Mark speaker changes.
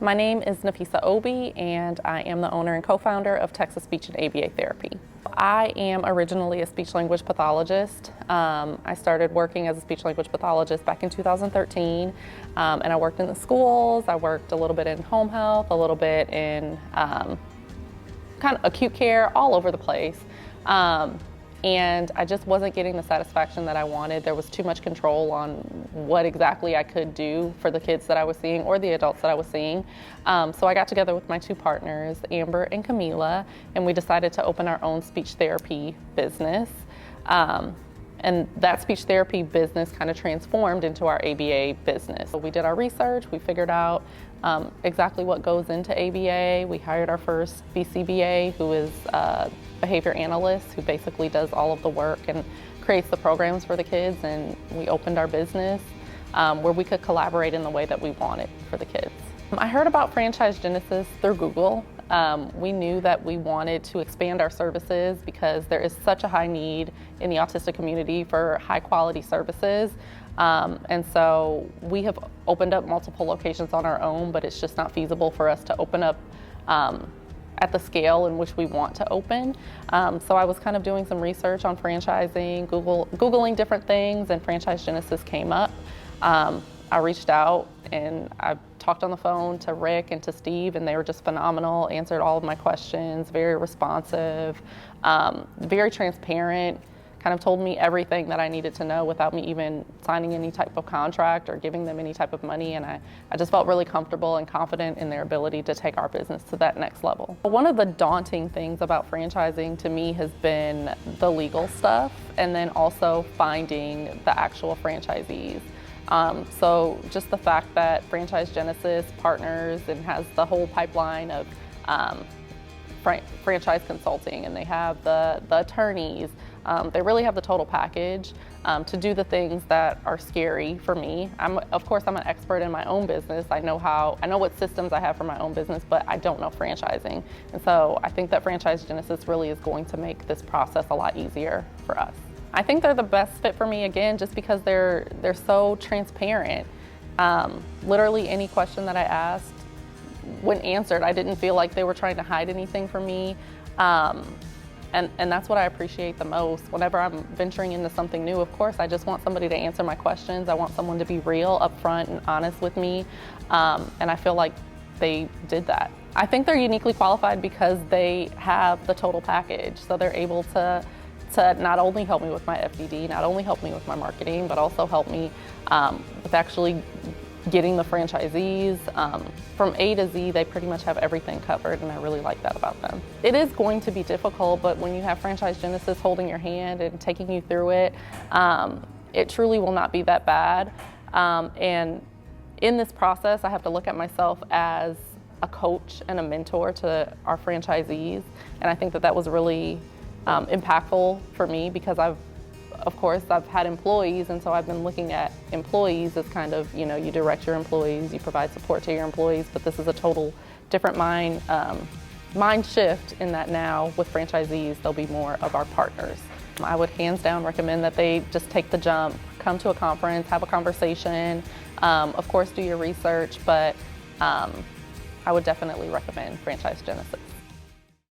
Speaker 1: My name is Nafisa Obi, and I am the owner and co-founder of Texas Speech and ABATherapy. I am originally a speech-language pathologist. I started working as a speech-language pathologist back in 2013, and I worked in the schools. I worked a little bit in home health, a little bit in kind of acute care, all over the place. And I just wasn't getting the satisfaction that I wanted. There was too much control on what exactly I could do for the kids that I was seeing or the adults that I was seeing. So I got together with my two partners, Amber and Camila, and we decided to open our own speech therapy business. And that speech therapy business kind of transformed into our ABA business. So we did our research, we figured out exactly what goes into ABA. We hired our first BCBA, who is a behavior analyst, who basically does all of the work and creates the programs for the kids. And we opened our business where we could collaborate in the way that we wanted for the kids. I heard about Franchise Genesis through Google. We knew that we wanted to expand our services because there is such a high need in the autistic community for high quality services. And so we have opened up multiple locations on our own, but it's just not feasible for us to open up at the scale in which we want to open. So I was kind of doing some research on franchising, Googling different things, and Franchise Genesis came up. I reached out and I talked on the phone to Rick and to Steve, and they were just phenomenal, answered all of my questions, very responsive, very transparent, kind of told me everything that I needed to know without me even signing any type of contract or giving them any type of money. And I just felt really comfortable and confident in their ability to take our business to that next level. One of the daunting things about franchising to me has been the legal stuff, and then also finding the actual franchisees. So just the fact that Franchise Genesis partners and has the whole pipeline of franchise consulting, and they have the attorneys. They really have the total package to do the things that are scary for me. Of course, I'm an expert in my own business. I know what systems I have for my own business, but I don't know franchising. And so I think that Franchise Genesis really is going to make this process a lot easier for us. I think they're the best fit for me, again, just because they're so transparent. Literally any question that I asked, when answered, I didn't feel like they were trying to hide anything from me. And that's what I appreciate the most. Whenever I'm venturing into something new, of course, I just want somebody to answer my questions. I want someone to be real, upfront, and honest with me. And I feel like they did that. I think they're uniquely qualified because they have the total package. So they're able to not only help me with my FDD, not only help me with my marketing, but also help me with actually getting the franchisees. From A to Z, they pretty much have everything covered, and I really like that about them. It is going to be difficult, but when you have Franchise Genesis holding your hand and taking you through it, it truly will not be that bad. And in this process, I have to look at myself as a coach and a mentor to our franchisees, and I think that was really impactful for me because of course, I've had employees, and so I've been looking at employees as kind of, you direct your employees, you provide support to your employees, but this is a total different mind shift in that now with franchisees, they'll be more of our partners. I would hands down recommend that they just take the jump, come to a conference, have a conversation, of course do your research, but I would definitely recommend Franchise Genesis.